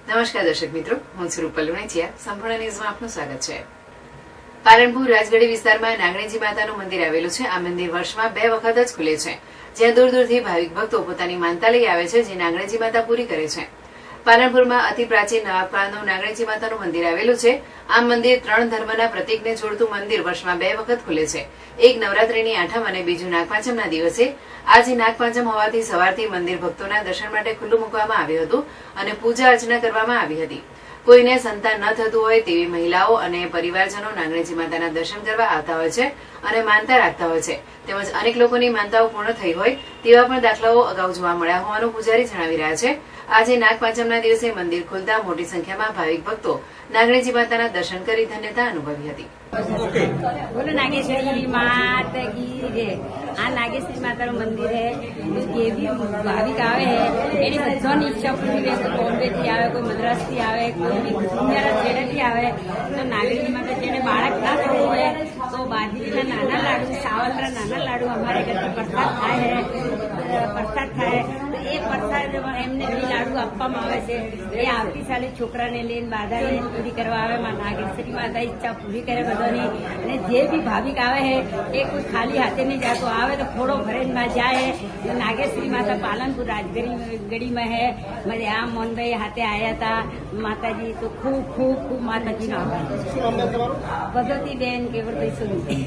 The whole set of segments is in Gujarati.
નમસ્કાર દર્શક મિત્રો, હું છું રૂપલ લુણેચિયા. સંપૂર્ણ ન્યૂઝમાં આપનું સ્વાગત છે. પાલનપુર રાજગઢી વિસ્તારમાં નાગણેજી માતાનું મંદિર આવેલું છે. આ મંદિર વર્ષમાં 2 વખત જ ખુલે છે, જ્યાં દૂર દૂરથી ભાવિક ભક્તો પોતાની માનતા લઈ આવે છે, જે નાગણેજી માતા પૂરી કરે છે. પાલનપુરમાં અતિ પ્રાચીન નવાબખાનું નાગણેજી માતાનું મંદિર આવેલું છે. આ મંદિર 3 ધર્મના પ્રતીકને જોડતું મંદિર વર્ષમાં 2 વખત ખુલે છે. એક નવરાત્રીની આઠમ અને બીજું નાગપાંચમના દિવસે. આજે નાગપાંચમ હોવાથી સવારથી મંદિર ભક્તોના દર્શન માટે ખુલ્લું મૂકવામાં આવ્યું હતું અને પૂજા અર્ચના કરવામાં આવી હતી. કોઈને સંતાન ન થતું હોય તેવી મહિલાઓ અને પરિવારજનો નાગણેજી માતાના દર્શન કરવા આવતા હોય છે અને માનતા રાખતા હોય છે. તેમજ અનેક લોકોની માનતાઓ પૂર્ણ થઈ હોય તેવા પણ દાખલાઓ અગાઉ જોવા મળ્યા હોવાનું પૂજારી જણાવી રહ્યા છે. આજે નાગપાંચમના દિવસે મંદિર ખુલતા મોટી સંખ્યામાં ભાવિક ભક્તો નાગણેજી માતાના દર્શન કરી ધન્યતા અનુભવી હતી. બોલો નાગેશ્વરી માત કી જય. આ નાગેશ્વરી માતાનું મંદિર હે. જે બી ભાવિક આવે હે એની બધાની ઈચ્છા પૂરી રહે. કોઈ બોમ્બેથી આવે, કોઈ મદ્રાસથી આવે, કોઈ બી દુનિયાના છેડેથી આવે તો નાગેશ્વરી માતા જેને બાળક ના થવું હોય તો બાજરીના નાના લાડુ, સાવલના નાના લાડુ અમારે ઘરથી પ્રસાદ થાય હે. પ્રસાદ થાય તો એ પ્રસાદ એમને બી લાડુ આપવામાં આવે છે. એ આવતી સાલે છોકરાને લઈને બાધાને પૂરી કરવા આવે. નાગેશ્વરી માતા ઈચ્છા પૂરી કરે બધાની. અને જે બી ભાવિક આવે છે એ કોઈ ખાલી હાથે નહીં જાતો, આવે તો થોડો ભરેને જાય. નાગેશ્વરી માતા પાલનપુર રાજગઢીમાં હે. મને આ મોહનભાઈ હાથે આવ્યા હતા માતાજી. તો ખૂબ ખૂબ ખૂબ માતાજીનો આભાર. ભગવતીબેન કેવળભાઈ સોની.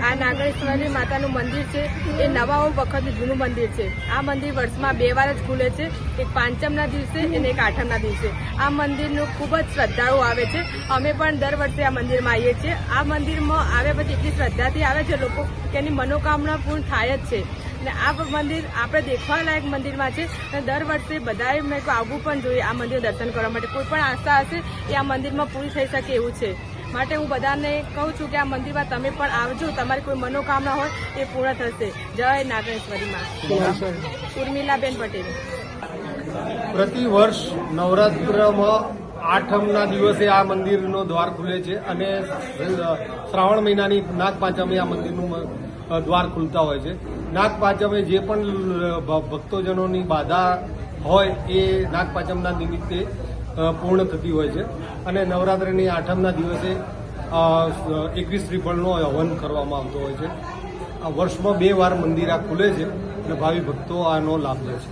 આ નાગેશ્વરી માતાનું મંદિર છે એ 9 વખતનું જૂનું મંદિર છે. આ મંદિર વર્ષમાં 2 વાર જ ખુલે છે, એક પાંચમના દિવસે અને એક આઠમના દિવસે. આ મંદિરનું ખૂબ જ શ્રદ્ધાળુ આવે છે. અમે પણ દર વર્ષે આ મંદિરમાં આવીએ છીએ. આ મંદિરમાં આવ્યા પછી એટલી શ્રદ્ધાથી આવે છે લોકો કે એની મનોકામના પૂર્ણ થાય જ છે. અને આ મંદિર આપણે દેખવા લાયક મંદિરમાં છે અને દર વર્ષે બધાએ મેં આવવું પણ જોઈએ આ મંદિર દર્શન કરવા માટે. કોઈ પણ આસ્થા હશે એ આ મંદિરમાં પૂરી થઈ શકે એવું છે. માટે હું બધાને કહું છું કે આ મંદિરમાં તમે પણ આવજો. તમારી કોઈ મનોકામના હોય એ પૂર્ણ થશે. જય નાગેશ્વરીમાં. ઉર્મિલાબેન પટેલ. પ્રતિ વર્ષ નવરાત્રમાં આઠમના દિવસે આ મંદિરનો દ્વાર ખુલે છે અને શ્રાવણ મહિનાની નાગપાંચમે આ મંદિરનું દ્વાર ખુલતા હોય છે. નાગપાંચમે જે પણ ભક્તોજનોની બાધા હોય એ નાગપાંચમના નિમિત્તે પૂર્ણ થતી હોય છે. અને નવરાત્રિની આઠમના દિવસે 21 શ્રીફળનો હવન કરવામાં આવતો હોય છે. આ વર્ષમાં 2 વાર મંદિર આ ખુલે છે અને ભાવિ ભક્તો આનો લાભ લે છે.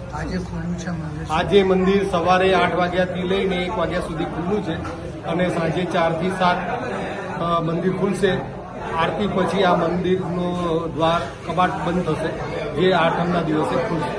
આજે મંદિર સવારે 8 વાગ્યાથી લઈને 1 વાગ્યા સુધી ખુલ્લું છે અને સાંજે 4 થી 7 મંદિર ખુલશે. આરતી પછી આ મંદિરનો દ્વાર કબાટ બંધ થશે, જે આઠમના દિવસે ખુલશે.